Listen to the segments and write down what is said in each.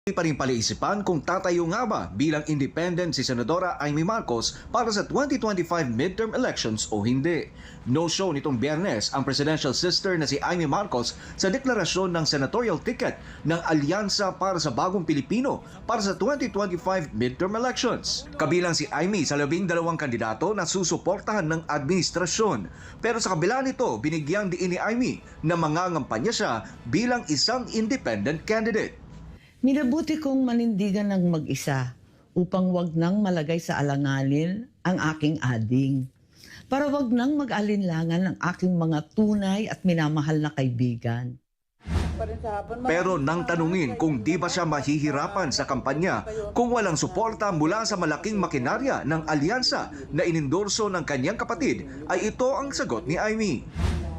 Pa rin palaisipan kung tatayo nga ba bilang independent si Senadora Amy Marcos para sa 2025 midterm elections o hindi. No show nitong Biyernes ang presidential sister na si Amy Marcos sa deklarasyon ng senatorial ticket ng Alyansa para sa Bagong Pilipino para sa 2025 midterm elections. Kabilang si Amy sa 12 kandidato na susuportahan ng administrasyon. Pero sa kabila nito, binigyang diin ni Amy na mangangampanya siya bilang isang independent candidate. Minabuti kong manindigan ng mag-isa upang wag nang malagay sa alanganin ang aking ading. Para wag nang mag-alinlangan ang aking mga tunay at minamahal na kaibigan. Pero nang tanungin kung di ba siya mahihirapan sa kampanya kung walang suporta mula sa malaking makinarya ng alyansa na inendorso ng kanyang kapatid, ay ito ang sagot ni Amy.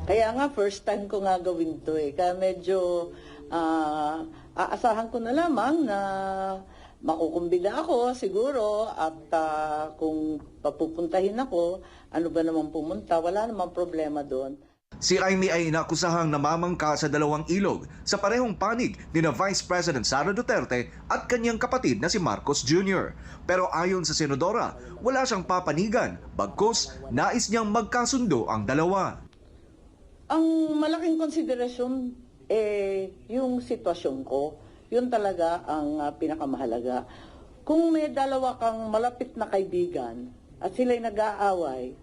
Kaya nga first time ko nga gawin to Kaya medyo aasahan ko na lamang na makukumbida ako siguro at kung papupuntahin ako, ano ba naman pumunta, wala namang problema doon. Si Amy ay inakusahang namamangka sa dalawang ilog sa parehong panig ni na Vice President Sara Duterte at kanyang kapatid na si Marcos Jr. Pero ayon sa senadora, wala siyang papanigan, bagkus nais niyang magkasundo ang dalawa. Ang malaking konsiderasyon yung sitwasyon ko, yun talaga ang pinakamahalaga. Kung may dalawa kang malapit na kaibigan at sila'y nag-aaway,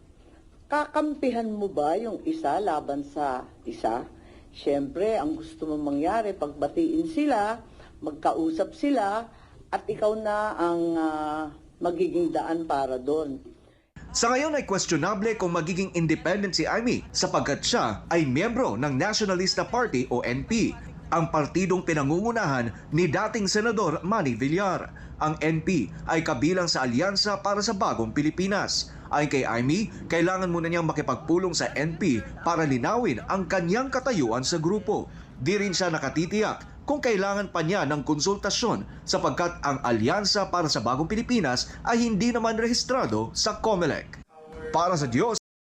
kakampihan mo ba yung isa laban sa isa? Siyempre, ang gusto mong mangyari, pagbatiin sila, magkausap sila, at ikaw na ang magiging daan para doon. Sa ngayon ay questionable kung magiging independent si Amy sapagkat siya ay miyembro ng Nationalista Party o NP, ang partidong pinangungunahan ni dating Senador Manny Villar. Ang NP ay kabilang sa Alyansa para sa Bagong Pilipinas. Ayon kay Amy, kailangan muna niyang makipagpulong sa NP para linawin ang kanyang katayuan sa grupo. Di rin siya nakatitiyak kung kailangan pa niya ng konsultasyon sapagkat ang Alyansa para sa Bagong Pilipinas ay hindi naman rehistrado sa COMELEC. Para sa Diyos,